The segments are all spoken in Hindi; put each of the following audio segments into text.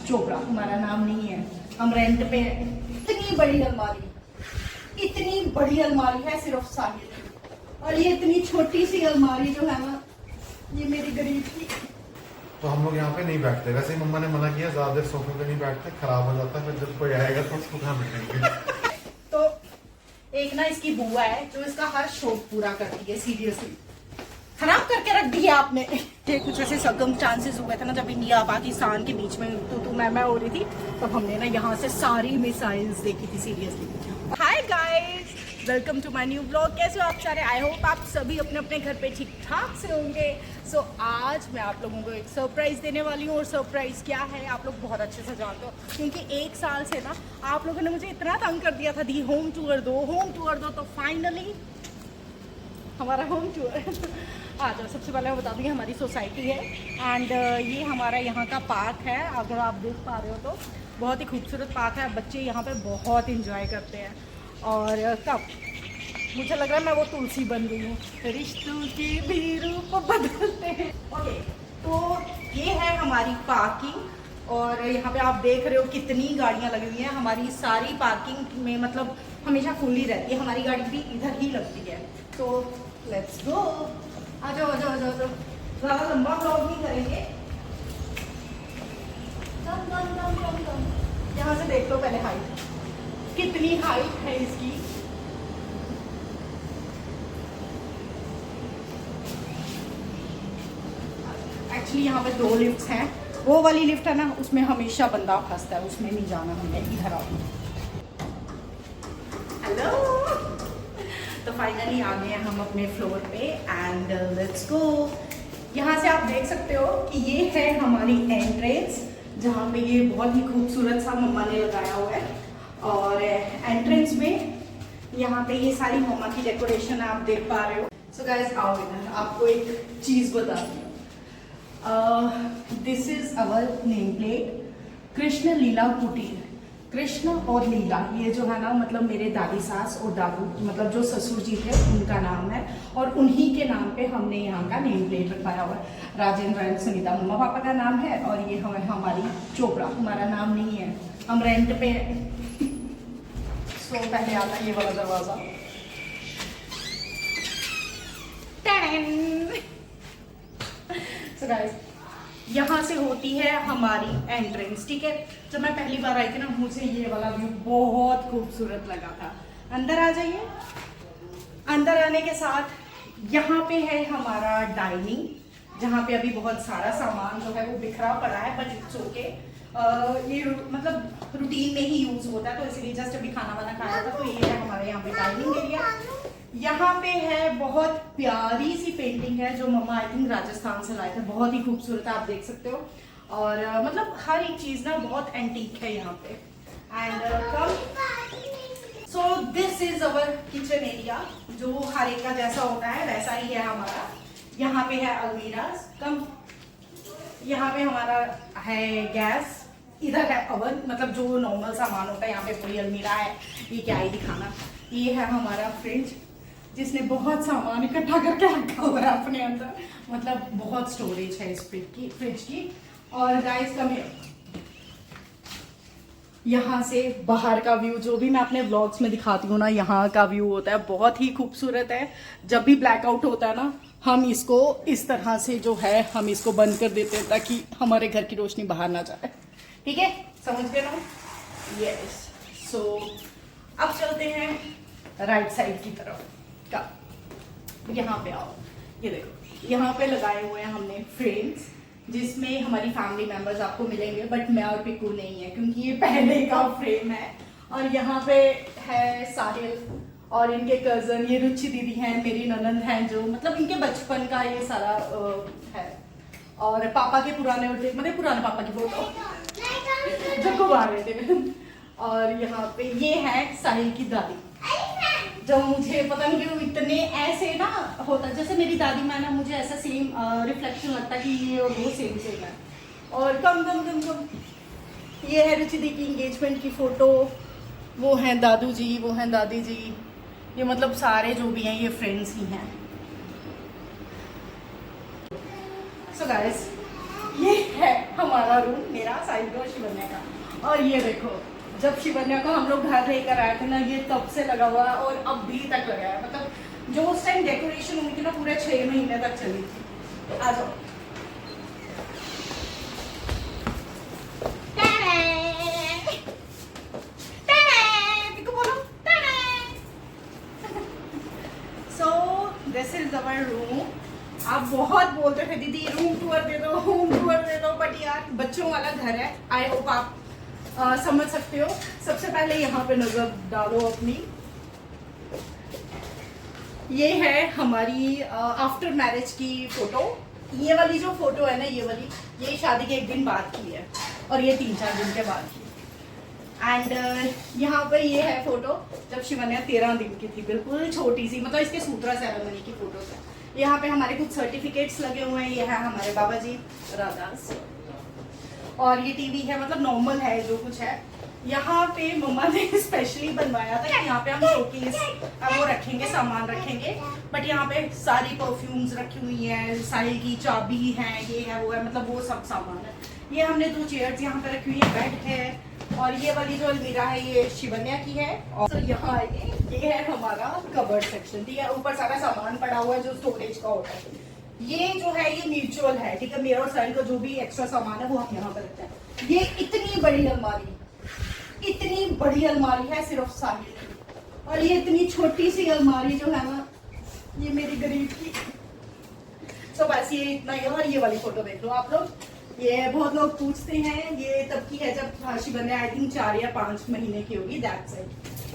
चोपड़ा, हमारा नाम नहीं है, हम रेंट पे हैं। इतनी बड़ी अलमारी है सिर्फ साहिल, और ये इतनी छोटी सी अलमारी जो है ना, ये मेरी गरीब की। तो हम लोग यहाँ पे नहीं बैठते, वैसे ही मम्मा ने मना किया, ज्यादा देर सोफे पे नहीं बैठते, खराब हो जाता है, फिर जब कोई आएगा तो उसको कहाँ बैठेंगे। तो एक ना इसकी बुआ है जो इसका हर शौक पूरा करती है, सीरियसली खराब करके रख दिया आपने। ये कुछ ऐसे सर्कमस्टांसेस हुए थे ना जब इंडिया पाकिस्तान के बीच में तो मैं हो रही थी, तब हमने ना यहाँ से सारी मिसाइल्स देखी थी seriously. Hi guys, welcome to my new blog. कैसे हो आप सारे? आई होप आप सभी अपने अपने घर पे ठीक ठाक से होंगे। सो आज मैं आप लोगों को एक सरप्राइज़ देने वाली हूँ, और सरप्राइज़ क्या है आप लोग बहुत अच्छे से जानते हो, क्योंकि एक साल से ना आप लोगों ने मुझे इतना तंग कर दिया था, दी होम टूर दो, तो फाइनली हमारा होम टूर आ जाओ। सबसे पहले मैं बता दूँ, हमारी सोसाइटी है एंड ये हमारा यहाँ का पार्क है। अगर आप देख पा रहे हो तो बहुत ही खूबसूरत पार्क है, बच्चे यहाँ पे बहुत इंजॉय करते हैं। और कब मुझे लग रहा है मैं वो तुलसी बन गई हूँ, रिश्तों के भी रूप बदलते हैं। ओके, तो ये है हमारी पार्किंग, और यहाँ पे आप देख रहे हो कितनी गाड़ियाँ लगी हुई हैं। हमारी सारी पार्किंग में मतलब हमेशा फुल ही रहती है, हमारी गाड़ी भी इधर ही लगती है। तो लेट्स गो, आ जाओ। ज़्यादा लंबा ब्लॉग नहीं करेंगे, यहाँ से देख लो पहले हाइट, कितनी हाइट है इसकी। एक्चुअली यहाँ पे 2 लिफ्ट्स हैं, वो वाली लिफ्ट है ना उसमें हमेशा बंदा फंसता है, उसमें नहीं जाना हमने, इधर आओ। हेलो, तो फाइनली आ गए हैं हम अपने फ्लोर पे एंड लेट्स गो। यहाँ से आप देख सकते हो कि ये है हमारी एंट्रेंस, जहाँ पे ये बहुत ही खूबसूरत सा मम्मा ने लगाया हुआ है। और एंट्रेंस में यहाँ पे ये सारी मम्मा की डेकोरेशन आप देख पा रहे हो। सो गाइस आओ इधर, आपको एक चीज़ बताती हूँ। This is our name plate, Krishna Leela Kutir. Krishna और लीला, ये जो है ना मतलब मेरे दादी सास और दादू मतलब जो ससुर जी थे उनका नाम है, और उन्हीं के नाम पे हमने यहाँ का नेम प्लेट रखवाया हुआ है। राजेंद्र एंड सुनीता मम्मा पापा का नाम है, और ये हमारी चोपड़ा, हमारा नाम नहीं है, हम रेंट पे हैं। सो पहले आता है ये वाला दरवाजा, सो गाइस यहाँ से होती है हमारी एंट्रेंस, ठीक है। जब मैं पहली बार आई थी ना, मुझे ये वाला व्यू बहुत खूबसूरत लगा था। अंदर आ जाइए। अंदर आने के साथ यहाँ पे है हमारा डाइनिंग, जहाँ पे अभी बहुत सारा सामान जो है वो बिखरा पड़ा है, बट इट्स ओके। ये मतलब रूटीन में ही यूज होता है, तो इसलिए जस्ट अभी खाना वाना खाया था। तो ये है हमारे यहाँ पे डाइनिंग एरिया। यहाँ पे है बहुत प्यारी सी पेंटिंग है जो मम्मा आई थिंक राजस्थान से लाए थे, बहुत ही खूबसूरत है, आप देख सकते हो। और मतलब हर एक चीज ना बहुत एंटीक है यहाँ पे। And come, so this is our kitchen area, जो हर एक का जैसा होता है वैसा ही है हमारा। यहाँ पे है अलमीराज, कम यहाँ पे हमारा है गैस, इधर है ओवन, मतलब जो नॉर्मल सामान होता है यहाँ पे पूरी अलमीरा है। ये क्या ही दिखाना। ये है हमारा फ्रिज, जिसने बहुत सामान इकट्ठा करके रखा हुआ है अपने अंदर, मतलब बहुत स्टोरेज है इस फ्रिज की। और गाइस कम यहाँ से बाहर का व्यू, जो भी मैं अपने व्लॉग्स में दिखाती हूँ ना, यहाँ का व्यू होता है बहुत ही खूबसूरत है। जब भी ब्लैकआउट होता है ना, हम इसको इस तरह से जो है हम इसको बंद कर देते हैं ताकि हमारे घर की रोशनी बाहर ना जाए, ठीक है, समझ गए ना? यस। सो अब चलते हैं राइट साइड की तरफ का। यहाँ पे आओ, ये देखो यहाँ पे लगाए हुए हैं हमने फ्रेम्स, जिसमें हमारी फैमिली मेंबर्स आपको मिलेंगे, बट मैं और पिकू नहीं है क्योंकि ये पहले का फ्रेम है। और यहाँ पे है साहिल और इनके कजन, ये रुचि दीदी हैं, मेरी ननंद हैं, जो मतलब इनके बचपन का ये सारा है। और पापा के पुराने मतलब पुराने पापा की फोटो जो घुमा रहे थे। और यहाँ पे ये है साहिल की दादी, जो मुझे पता नहीं क्यों इतने ऐसे ना होता, जैसे मेरी दादी माँ ना, मुझे ऐसा सेम रिफ्लेक्शन लगता कि ये और वो सेम सेम है। और कम ये है रुचि दी की इंगेजमेंट की फोटो, वो हैं दादू जी, वो हैं दादी जी, ये मतलब सारे जो भी हैं ये फ्रेंड्स ही हैं। सो गाइस ये है हमारा रूम, मेरा साहिल का और शिवन्या का। और ये देखो, जब शिवन्या को हम लोग घर लेकर आए थे ना, ये तब से लगा हुआ है और अब भी तक लगा है। मतलब जो उस टाइम डेकोरेशन हुई थी ना, पूरे 6 महीने तक चली थी। आ जाओ। This is our room. आप बहुत बोलते थे दीदी रूम टूर दे दो, होम टूर दे दो, बट यार बच्चों वाला घर है। आई होप आप समझ सकते हो। सबसे पहले यहाँ पे नजर डालो अपनी। ये है हमारी आफ्टर मैरिज की फोटो। ये वाली जो फोटो है ना, ये वाली, ये शादी के 1 दिन बाद की है और ये 3-4 दिन के बाद की। एंड यहाँ पे ये है फोटो जब शिवन्या 13 दिन की थी, बिल्कुल छोटी सी, मतलब इसके सूत्रा सेरेमनी की फोटोज है। यहाँ पे हमारे कुछ सर्टिफिकेट्स लगे हुए हैं। ये है हमारे बाबा जी राधास, और ये टीवी है, मतलब नॉर्मल है जो कुछ है। यहाँ पे मम्मा ने स्पेशली बनवाया था कि यहाँ पे हम शोकेस वो रखेंगे, सामान रखेंगे। बट यहाँ पे सारी परफ्यूम्स रखी हुई है, साहिल की चाबी है, ये है वो है, मतलब वो सब सामान है। ये हमने 2 चेयर्स यहाँ पे रखी हुई है, बेड है, और ये वाली जो अलमीरा है ये शिवन्या की है। और तो यहाँ ये है हमारा कबर्ड सेक्शन, ठीक है। ऊपर सारा सामान पड़ा हुआ है जो स्टोरेज का होता है। ये जो है ये म्यूचुअल है, ठीक है। मेरा और साहिल का जो भी एक्स्ट्रा सामान है वो हम यहाँ पे रखते हैं। ये इतनी बड़ी अलमारी है सिर्फ साहिल की, और ये इतनी छोटी सी अलमारी जो है ना, ये मेरी गरीब की। तो बस ये इतना ही है। और ये वाली फोटो देख लो आप लोग। ये बहुत लोग पूछते हैं, ये तब की है जब शिवन्या आई थिंक 4 या 5 महीने की होगी। That's it.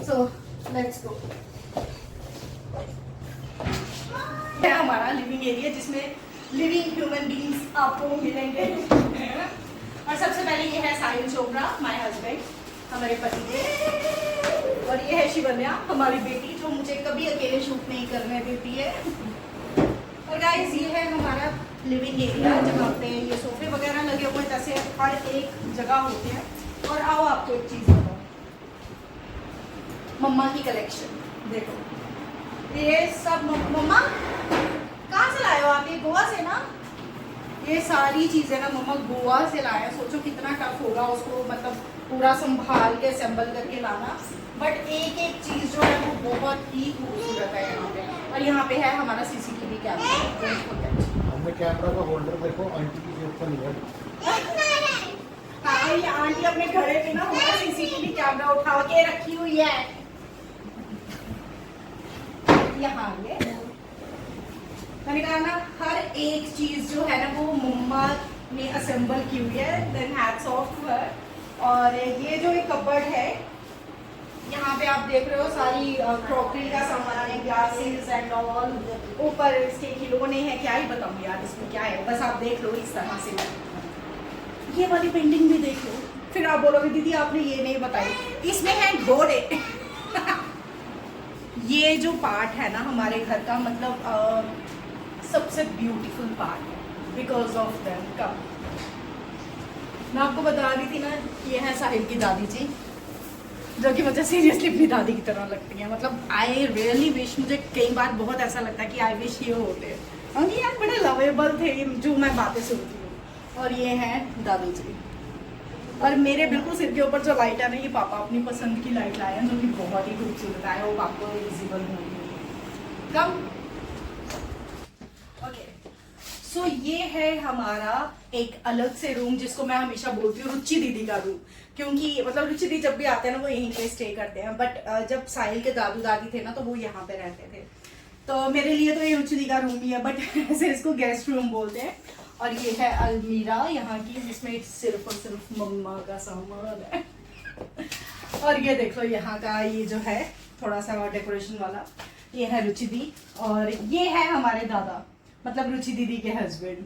So let's go. है हमारा लिविंग एरिया जिसमें लिविंग ह्यूमन बीइंग्स आपको मिलेंगे। और सबसे पहले ये है साहिल चोपड़ा, माय हस्बैंड, हमारे पति। और ये है शिवन्या, हमारी बेटी, जो मुझे कभी अकेले शूट नहीं करने देती है। और गाइस ये है हमारा लिविंग एरिया जहाँ पे ये सोफे वगैरह लगे हुए हैं, जैसे हर एक जगह होते हैं। और आओ आपको एक चीज बताओ, मम्मा की कलेक्शन देखो। ये सब मम्मा कहाँ से लाए हो आप? ये गोवा से ना? ये सारी चीजें ना मम्मा गोवा से लाए। सोचो कितना टफ होगा उसको, मतलब पूरा संभाल के असेंबल करके लाना। बट एक एक चीज जो है वो बहुत ही खूबसूरत है यहाँ पे। और यहाँ पे है हमारा CCTV कैमरा। हमने कैमरा का होल्डर देखो, आंटी की जेब पर नहीं है। हाँ, ये आंटी अपने घरे पे ना हमारा CCTV कैमरा उठा के रखी हुई है। यहाँ ये मैंने कहा ना, हर एक चीज जो है ना वो मम्मा ने असेंबल की हुई है। Then hats off to her. और ये जो एक कबर्ड है, यहाँ पे आप देख रहे हो सारी क्रॉकरी का सामान है, ग्लासेस एंड ऑल। ऊपर इसके खिलौने हैं, क्या ही बताऊँ यार इसमें क्या है, बस आप देख लो इस तरह से। ये वाली पेंटिंग भी देख लो, फिर आप बोलोगे दीदी आपने ये नहीं बताई। इसमें है घोड़े। ये जो पार्ट है ना हमारे घर का, मतलब सबसे ब्यूटीफुल पार्ट है बिकॉज ऑफ देम। कब मैं आपको बता रही थी ना, ये है साहिल की दादी जी, जो कि मुझे सीरियसली अपनी दादी की तरह लगती है। मतलब आई रियली विश, मुझे कई बार बहुत ऐसा लगता है कि आई विश ये होते। और ये यार बड़े लवेबल थे जो मैं बातें सुनती हूँ। और ये है दादी जी। और मेरे बिल्कुल सिर के ऊपर जो लाइट है ना, ये पापा अपनी पसंद की लाइट लाए हैं, जो कि बहुत ही खूबसूरत है। वो आपको विजिबल होगी कम। ओके, सो ये है हमारा एक अलग से रूम, जिसको मैं हमेशा बोलती हूँ रुचि दीदी का रूम। क्योंकि मतलब रुचि दीदी जब भी आते हैं ना वो यहीं पे स्टे करते हैं। बट जब साहिल के दादू दादी थे ना तो वो यहाँ पे रहते थे। तो मेरे लिए तो ये रुचि दीदी का रूम ही है, बट ऐसे इसको गेस्ट रूम बोलते हैं। और ये है अलमीरा यहाँ की, जिसमें सिर्फ और सिर्फ मम्मा का सामान है। और ये देखो यहाँ का ये जो है थोड़ा सा डेकोरेशन वाला, ये है रुचि दी। और ये है हमारे दादा, मतलब रुचि दीदी के हस्बैंड।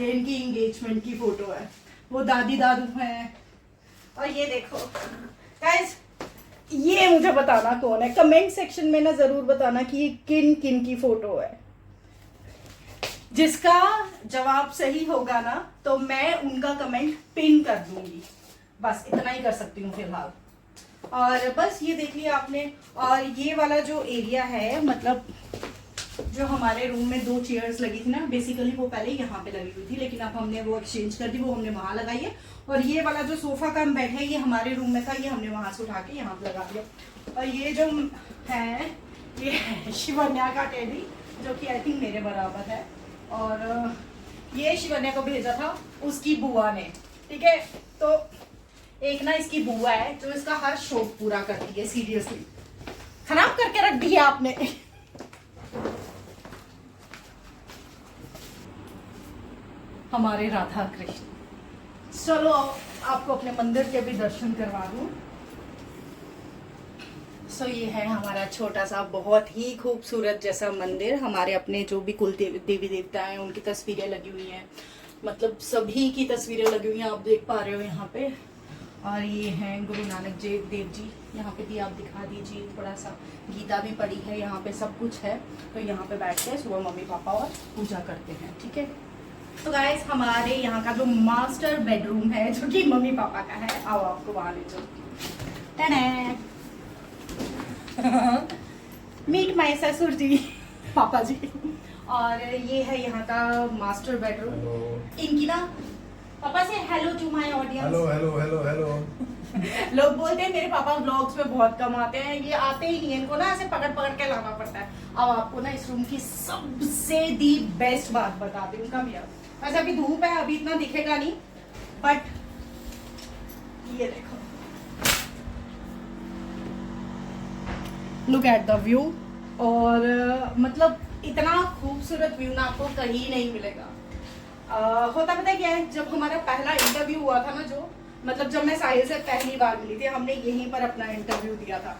ये इनकी एंगेजमेंट की फोटो है। वो दादी दादू हैं। और ये देखो गाइस, ये मुझे बताना कौन है, कमेंट सेक्शन में ना जरूर बताना कि ये किन किन की फोटो है। जिसका जवाब सही होगा ना तो मैं उनका कमेंट पिन कर दूंगी। बस इतना ही कर सकती हूँ फिलहाल। और बस ये देख लिया आपने। और ये वाला जो एरिया है, मतलब जो हमारे रूम में 2 चेयर्स लगी थी ना, बेसिकली वो पहले यहाँ पे लगी हुई थी, लेकिन अब हमने वो एक्सचेंज कर दी, वो हमने वहाँ लगाई है। और ये वाला जो सोफा का हम बैठे हैं, ये हमारे रूम में था, ये हमने वहाँ से उठा के यहाँ पे लगा दिया। और ये जो है, ये है शिवन्या का टेडी, जो कि आई थिंक मेरे बराबर है। और ये शिवन्या को भेजा था उसकी बुआ ने, ठीक है। तो एक ना इसकी बुआ है जो इसका हर शौक पूरा करती है, सीरियसली खराब करके रख दिया आपने। हमारे राधा कृष्ण। चलो आपको अपने मंदिर के भी दर्शन करवा दूं। सो ये है हमारा छोटा सा बहुत ही खूबसूरत जैसा मंदिर। हमारे अपने जो भी कुल देवी देवता हैं उनकी तस्वीरें लगी हुई हैं, मतलब सभी की तस्वीरें लगी हुई हैं, आप देख पा रहे हो यहाँ पे। और ये हैं गुरु नानक देव जी, यहाँ पे भी आप दिखा दीजिए थोड़ा सा। गीता भी पढ़ी है यहाँ पे, सब कुछ है। तो यहाँ पे बैठ के सुबह मम्मी पापा और पूजा करते हैं, ठीक है। तो गाइस हमारे यहाँ का जो मास्टर बेडरूम है, जो कि मम्मी पापा का है, आओ आपको वहां ले चलो। मीट माय ससुर जी, पापा जी। और ये है यहाँ का मास्टर बेडरूम। इनकी ना पापा से hello to my audience. Hello hello hello hello. लोग बोलते हैं मेरे पापा व्लॉग्स में बहुत कम आते हैं, ये आते ही नहीं है, इनको ना ऐसे पकड़ पकड़ के लाना पड़ता है। अब आपको ना इस रूम की सबसे दी बेस्ट बात बताती हूँ। कम यार, वैसे अभी धूप है, अभी इतना दिखेगा नहीं, बट ये देखो, लुक एट द व्यू। और मतलब इतना खूबसूरत व्यू ना आपको कहीं नहीं मिलेगा। होता पता क्या है, जब हमारा पहला इंटरव्यू हुआ था ना, जो मतलब जब मैं साहिल से पहली बार मिली थी, हमने यहीं पर अपना इंटरव्यू दिया था।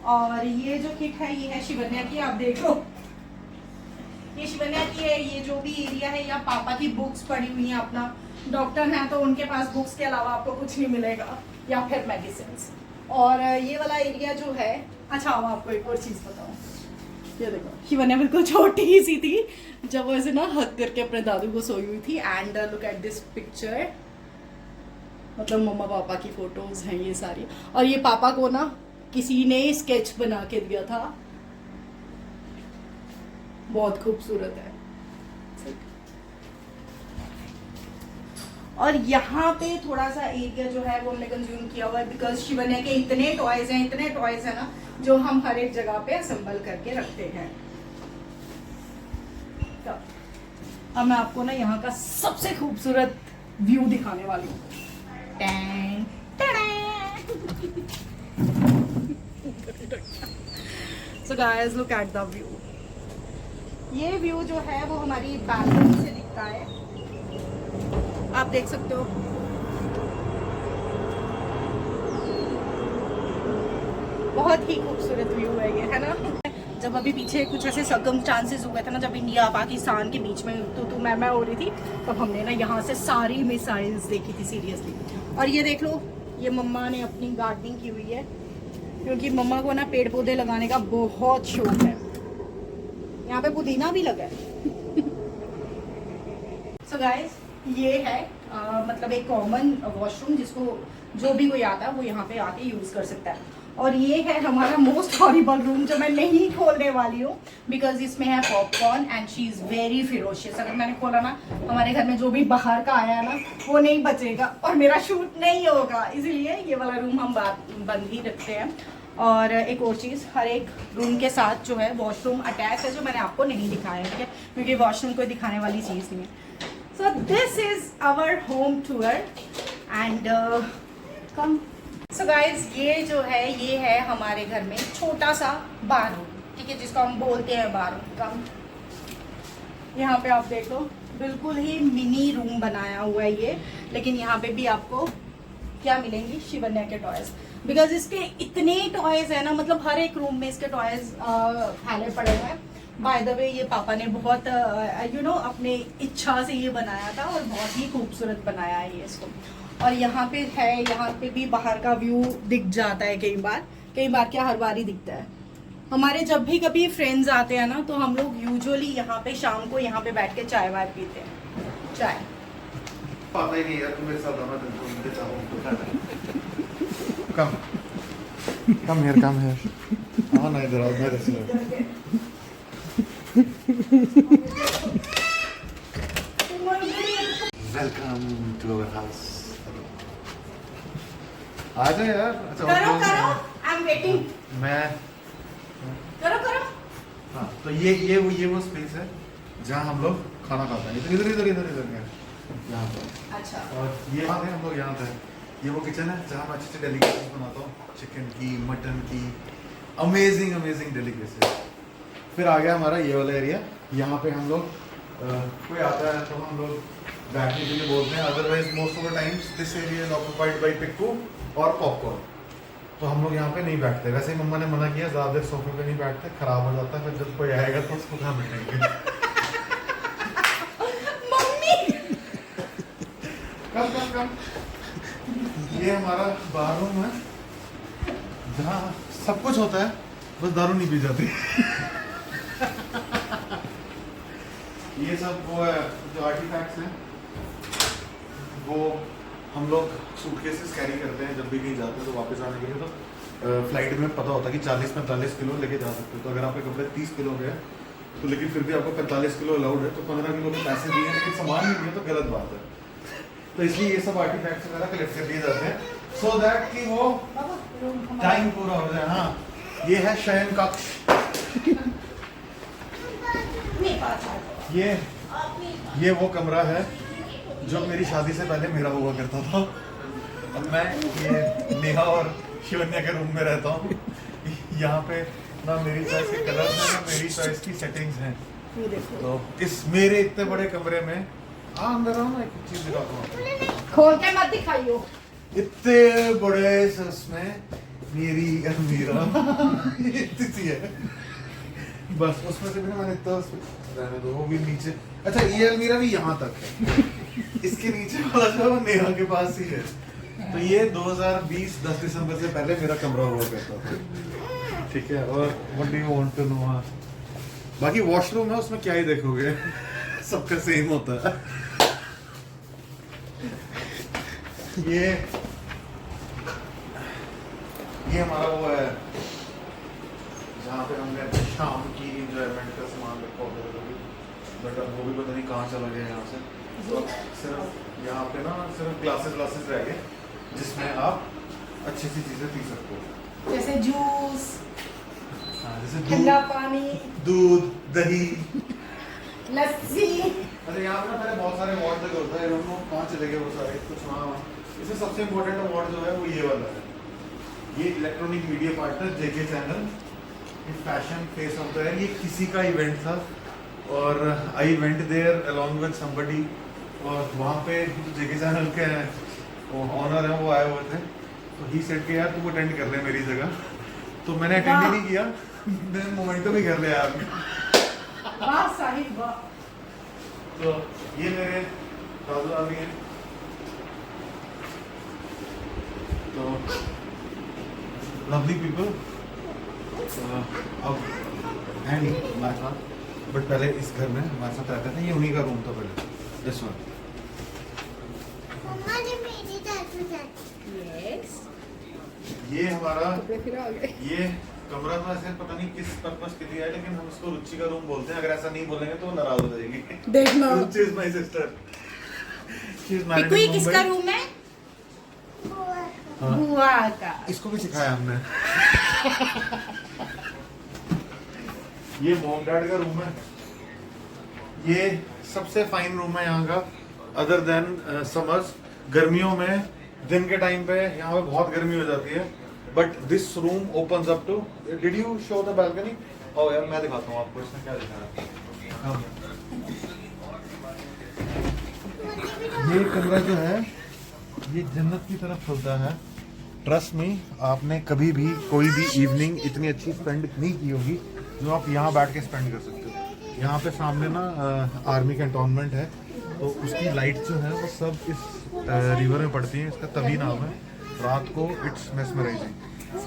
और ये जो किट है, ये है शिवन्या की, आप देख लो, ये शिवन्या की है। ये जो भी एरिया है, या पापा की बुक्स पड़ी हुई हैं, अपना डॉक्टर हैं तो उनके पास बुक्स के अलावा आपको कुछ नहीं मिलेगा, या फिर मेडिसिन। और ये वाला एरिया जो है, अच्छा आओ आपको एक और चीज बताऊं। ये देखो, शिवन्या बिल्कुल छोटी ही सी थी जब वो ऐसे ना हक करके अपने दादू को सोई हुई थी। And look at this picture, मतलब मम्मा पापा की फोटोज हैं ये सारी। और ये पापा को ना किसी ने स्केच बना के दिया था, बहुत खूबसूरत है। और यहाँ पे थोड़ा सा एरिया जो है वो हमने कंज्यूम किया हुआ है, बिकॉज शिवन्या के इतने टॉयज हैं ना, जो हम हर एक जगह पे असेंबल करके रखते हैं। तो अब मैं आपको ना यहाँ का सबसे खूबसूरत व्यू दिखाने वाली हूँ। So guys, look at the view. ये व्यू जो है वो हमारी बैल्कनी से दिखता है, आप देख सकते हो। बहुत ही खूबसूरत व्यू है ये, है ना। जब अभी पीछे कुछ ऐसे सर्कमस्टांसेस हुए थे ना, जब इंडिया पाकिस्तान के बीच में तो मैं हो रही थी, तब हमने ना यहाँ से सारी मिसाइल्स देखी थी, सीरियसली। और ये देख लो, ये मम्मा ने अपनी गार्डनिंग की हुई है, क्योंकि मम्मा को ना पेड़ पौधे लगाने का बहुत शौक है। यहाँ पे पुदीना भी लगा है। सो गाइस, ये है मतलब एक कॉमन वॉशरूम, जिसको जो भी कोई आता है वो यहाँ पे आके यूज कर सकता है। और ये है हमारा मोस्ट हॉरिबल रूम, जो मैं नहीं खोलने वाली हूँ, बिकॉज इसमें है popcorn and she is very ferocious. अगर मैंने खोला ना, हमारे घर में जो भी बाहर का आया ना, वो नहीं बचेगा और मेरा शूट नहीं होगा, इसीलिए ये वाला रूम हम बंद ही रखते हैं। और एक और चीज़, हर एक रूम के साथ जो है वॉशरूम अटैच है, जो मैंने आपको नहीं दिखाया है, ठीक है, क्योंकि वॉशरूम कोई दिखाने वाली चीज़ नहीं है। So this is our home tour and come. So guys, ये जो है, ये है हमारे घर में छोटा सा बाथरूम, ठीक है, जिसको हम बोलते हैं बाथरूम। कम, यहाँ पे आप देख लो, बिल्कुल ही मिनी रूम बनाया हुआ है ये। लेकिन यहाँ पे भी आपको क्या मिलेंगी, शिवन्या के टॉयज, बिकॉज इसके इतने टॉयज है ना, मतलब हर एक रूम में इसके टॉयज फैले पड़े हुए हैं। बाय द वे, ये पापा ने बहुत अपने इच्छा से ये बनाया था, और बहुत ही खूबसूरत बनाया है ये इसको। और यहाँ पे है, यहाँ पे भी बाहर का व्यू दिख जाता है कई बार क्या, हर बार ही दिखता है। हमारे जब भी कभी फ्रेंड्स आते हैं ना, तो हम लोग यूजुअली यहाँ पे शाम को यहाँ पे बैठ के चाय वाय पीते हैं। चाय पता ही नहीं यार, तुम मेरे साथ आना, तुम चाहो कम कम हियर हाँ ना, इधर आओ, मैं वेलकम टू अवर हाउस। आ जाए यार। अच्छा करो okay, करो, आई एम वेटिंग। मैं करो करो। हाँ तो ये वो स्पेस है जहाँ हम लोग खाना खाते हैं। इधर इधर इधर इधर इधर यहाँ पर। अच्छा। और ये बात है हम लोग यहाँ पे, ये वो किचन है जहाँ मैं अच्छे अच्छे डेलिकेसीज बनाता हूँ, चिकन की, मटन की, अमेजिंग अमेजिंग डेलिकेसीज। फिर आ गया हमारा ये वाला एरिया, यहाँ पे हम लोग कोई आता है तो हम लोग बैठने के लिए बोलते हैं। Otherwise most of the times this area is occupied by Pikku और पॉपकॉर्न। तो हम लोग यहाँ पे नहीं बैठते। वैसे ही मम्मा ने मना किया ज़्यादा देर सोफे पे नहीं बैठते, खराब हो जाता है, फिर जब कोई आएगा तो उसको कहाँ बैठेंगे। मम्मी कम कम कम। ये हमारा बाथरूम है जहाँ सब कुछ होता है, बस दारू नहीं पी जाती। ये सब वो है जो आर्टिफैक्ट्स हैं, वो हम लोग सूटकेसेस कैरी करते हैं जब भी कहीं जाते हैं। तो वापस आने के लिए तो फ्लाइट में पता होता है कि 40-45 किलो लेके जा सकते हो। तो अगर आपके कपड़े 30 किलो के हैं तो लेकिन फिर भी आपको 45 किलो अलाउड है, तो 15 किलो के पैसे दिए लेकिन सामान नहीं दिए तो गलत बात है। तो इसलिए ये सब आर्टिफैक्ट्स वगैरह कलेक्ट कर लिए जाते हैं सो दैट कि वो टाइम पूरा हो जाए। हाँ ये है शयन कक्ष। ये वो कमरा है जो मेरी शादी से पहले मेरा हुआ करता था। अब मैं ये नेहा और शिवन्या के रूम में रहता हूँ। यहाँ पे ना मेरी चॉइस के कलर्स हैं ना मेरी चॉइस की सेटिंग्स हैं। तो इस मेरे इतने बड़े कमरे में अंदर आओ ना, एक चीज दिखाता हूँ। खोल के मत दिखाइयो। इतने बड़े उसमें मेरी अलमीरा इतनी सी है, बस उसमें से भी ना मैंने इतना रहने दो, वो भी नीचे। अच्छा ये अलमीरा भी यहाँ तक है, इसके नीचे वाला जो है वो नेहा के पास ही है। तो ये 2020 10 दिसंबर से पहले मेरा कमरा हुआ करता था। ठीक है, और what do you want to know. बाकी वॉशरूम है, उसमें क्या ही देखोगे, सबका सेम होता है। ये हमारा वो है जहाँ पे हमने शाम की इंजॉयमेंट का सामान रखा होता है, बट अब वो भी पता नहीं कहाँ चला गया यहाँ से। तो सिर्फ यहाँ पे ना सिर्फ ग्लासेस रह गए जिसमें आप अच्छी सी चीजें पी सकते हो, जैसे जूस, जैसे ठंडा पानी, दूध, दही, लस्सी। अरे यहाँ पे ना पहले बहुत सारे अवार्ड लगे होते हैं, कहाँ चले गए वो सारे, कुछ वहाँ। इसमें सबसे इम्पोर्टेंट अवार्ड जो है वो ये वाला है, ये electronic media partner JK channel fashion face of the year. ये किसी का इवेंट था और I went there along with somebody, और वहाँ पे जो जेके चैनल के ऑनर हैं वो आए हुए थे। तो ही सेड के यार तू अटेंड कर ले मेरी जगह, तो मैंने अटेंड ही नहीं किया, मैंने मोमेंटो भी कर लिया यार। वाह साहिब वाह। तो ये मेरे दादू दादी हैं। तो लवली पीपल अब है नहीं हमारे साथ, बट पहले इस घर में हमारे साथ रहते थे। ये उन्हीं का रूम था पहले, दिस वन। यस। ये हमारा ये कमरा तो ऐसे पता नहीं किस पर्पस के लिए है, लेकिन हम उसको रुचि का रूम बोलते हैं। अगर ऐसा नहीं बोलेंगे तो वो नाराज हो जाएगी। देखना। Ruchi is my sister, she is married Piku, in किसका मुंबई। रूम है? हाँ। बुआ का। इसको भी सिखाया हमने। ये मॉम डैड का रूम है, ये सबसे फाइन रूम है यहाँ का अदर देन समर्स। गर्मियों में दिन के टाइम पे यहाँ पे बहुत गर्मी हो जाती है, but this room opens up to, did you show the balcony? Oh यार मैं दिखाता हूँ आपको इसमें क्या दिखा है। ये कमरा जो है ये जन्नत की तरफ खुलता है। ट्रस्ट मी, आपने कभी भी कोई भी इवनिंग इतनी अच्छी स्पेंड नहीं की होगी जो आप यहाँ बैठ के स्पेंड कर सकते हो। यहाँ पे सामने ना आर्मी कैंटोनमेंट है, तो उसकी लाइट जो है वो सब इस रिवर में पड़ती है। इसका तभी नाम है रात को, इट्स मेस्मराइजिंग।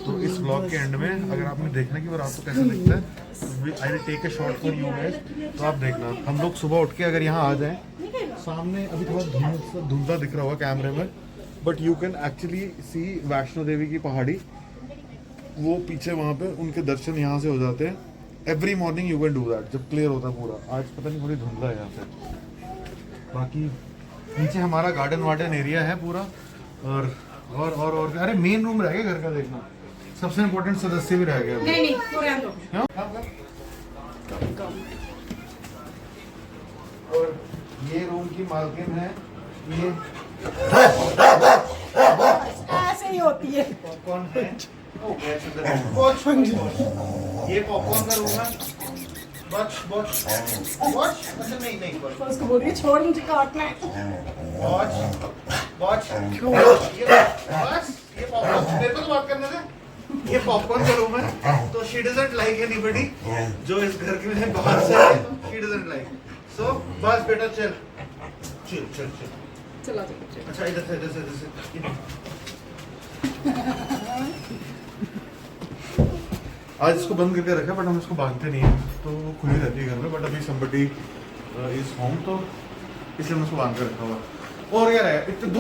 तो इस ब्लॉग के एंड में अगर आपने देखना कि वो रात को कैसे दिखता है, I will take a shot for you guys, तो आप देखना। हम लोग सुबह उठ के अगर यहाँ आ जाएं, सामने अभी थोड़ा धुंधला दिख रहा होगा कैमरे में, but you can actually see Vaishno Devi की पहाड़ी, वो पीछे वहाँ पे उनके दर्शन यहाँ से हो जाते हैं। Every morning you can do that जब क्लियर होता है पूरा। आज पता नहीं थोड़ी धुंधला है यहाँ पे। बाकी नीचे हमारा गार्डन वार्डन एरिया है पूरा। और अरे मेन रूम रह गया घर का, देखना सबसे इम्पोर्टेंट सदस्य भी रह गया। नहीं पूरे अंदर। क्यों? और ये रूम की मालकिन है, ये ऐसे ही होती है। पॉपकॉर्न है। ये पॉपकॉर्न का रूम है। अच्छा नहीं उसको बोल रही है छोड़, मुझे काटना है। ये पॉपकॉर्न मेरे को तो बात करने दे। ये पॉपकॉर्न का रूम है, तो शी डजंट लाइक एनीबॉडी जो इस घर के में बाहर से है। शी डजंट लाइक, सो बस बेटा चल। चला अच्छा इधर से आज इसको बंद करके रखा, बट हम इसको बांधते नहीं है, तो वो खुली रहती है घर में। बट अभी somebody इज होम, तो इसलिए मैं उसको बांध कर रखा हुआ। और क्या है, इतने 2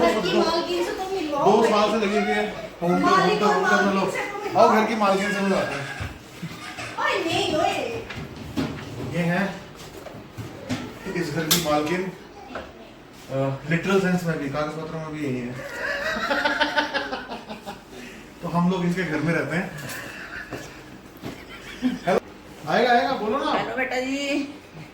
साल से लगी हुई है होम टूर में। लो आओ घर की मालकिन से मिलवाते हैं। ये है इस घर की मालकिन, लिटरल सेंस में भी, कागज पत्रों में भी यही है। तो हम लोग इनके घर में रहते हैं। आएगा बोलो ना। हेलो बेटा जी,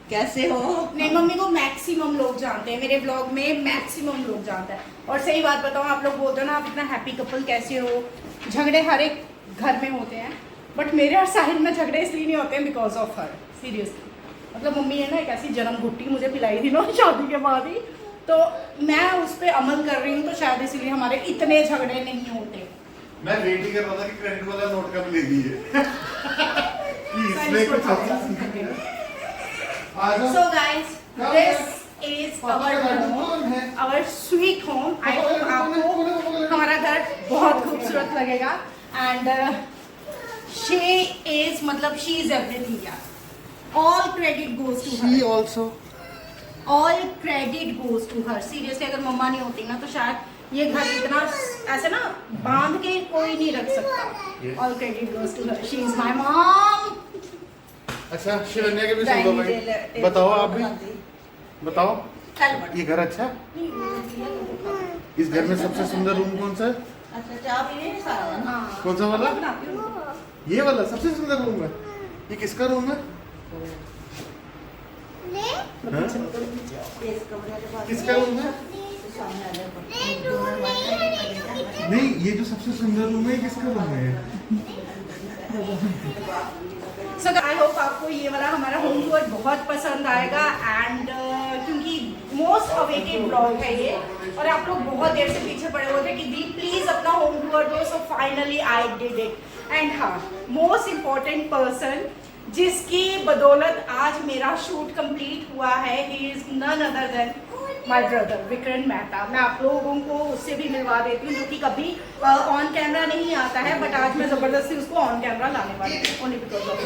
कैसे हो? नहीं, मम्मी को मैक्सिमम लोग जानते हैं, मेरे ब्लॉग में मैक्सिमम लोग जानते हैं। और सही बात बताऊं, आप लोग बोलते हो ना आप इतना हैप्पी कपल कैसे हो। झगड़े हर एक घर में होते हैं, बट मेरे और साहिल में झगड़े इसलिए नहीं होते हैं बिकॉज ऑफ हर। सीरियसली, मतलब मम्मी ने ना एक ऐसी जन्म घुट्टी मुझे पिलाई थी ना शादी के बाद ही, तो मैं उस पर अमल कर रही हूँ, तो शायद इसीलिए हमारे इतने झगड़े नहीं होते। मैं वेट ही कर रहा था कि क्रेडिट वाला नोट कब लेगी है। इसमें कुछ So guys, this is our sweet home. I hope आपको हमारा घर बहुत खूबसूरत लगेगा। And she is everything यार। All credit goes to her. She also. All credit goes to her. Seriously, अगर मम्मा नहीं होती ना, तो शायद ये घर इतना ऐसे ना बांध के कोई नहीं रख सकता। All credit goes to her. She is my mom. अच्छा, शिवन्या के भी सुन लो भाई। बताओ आप भी, बताओ ये घर अच्छा है? इस घर में सबसे सुंदर रूम कौन सा है? अच्छा, चाय पी रहे हैं सारा? कौन सा वाला? ये वाला सबसे सुंदर रूम है। ये किसका रूम है? हाँ? किसका रूम है? नहीं, ये जो सबसे सुंदर रूम है, किसका रूम है? सो आई होप आपको ये वाला हमारा होम टूर बहुत पसंद आएगा। एंड क्योंकि मोस्ट अवेटेड ब्लॉग है ये, और आप लोग बहुत देर से पीछे पड़े हुए थे कि दी प्लीज अपना होम टूर दो, so finally I did it. And हाँ, मोस्ट इम्पॉर्टेंट पर्सन जिसकी बदौलत आज मेरा शूट कंप्लीट हुआ है, he is none other than my brother Vikrant Mehta. मैं आप लोगों को उससे भी मिलवा देती हूँ, जो कि कभी ऑन कैमरा नहीं आता है, बट आज मैं जबरदस्ती उसको ऑन कैमरा लाने वाली हूँ, ओनली बिकॉज ऑफ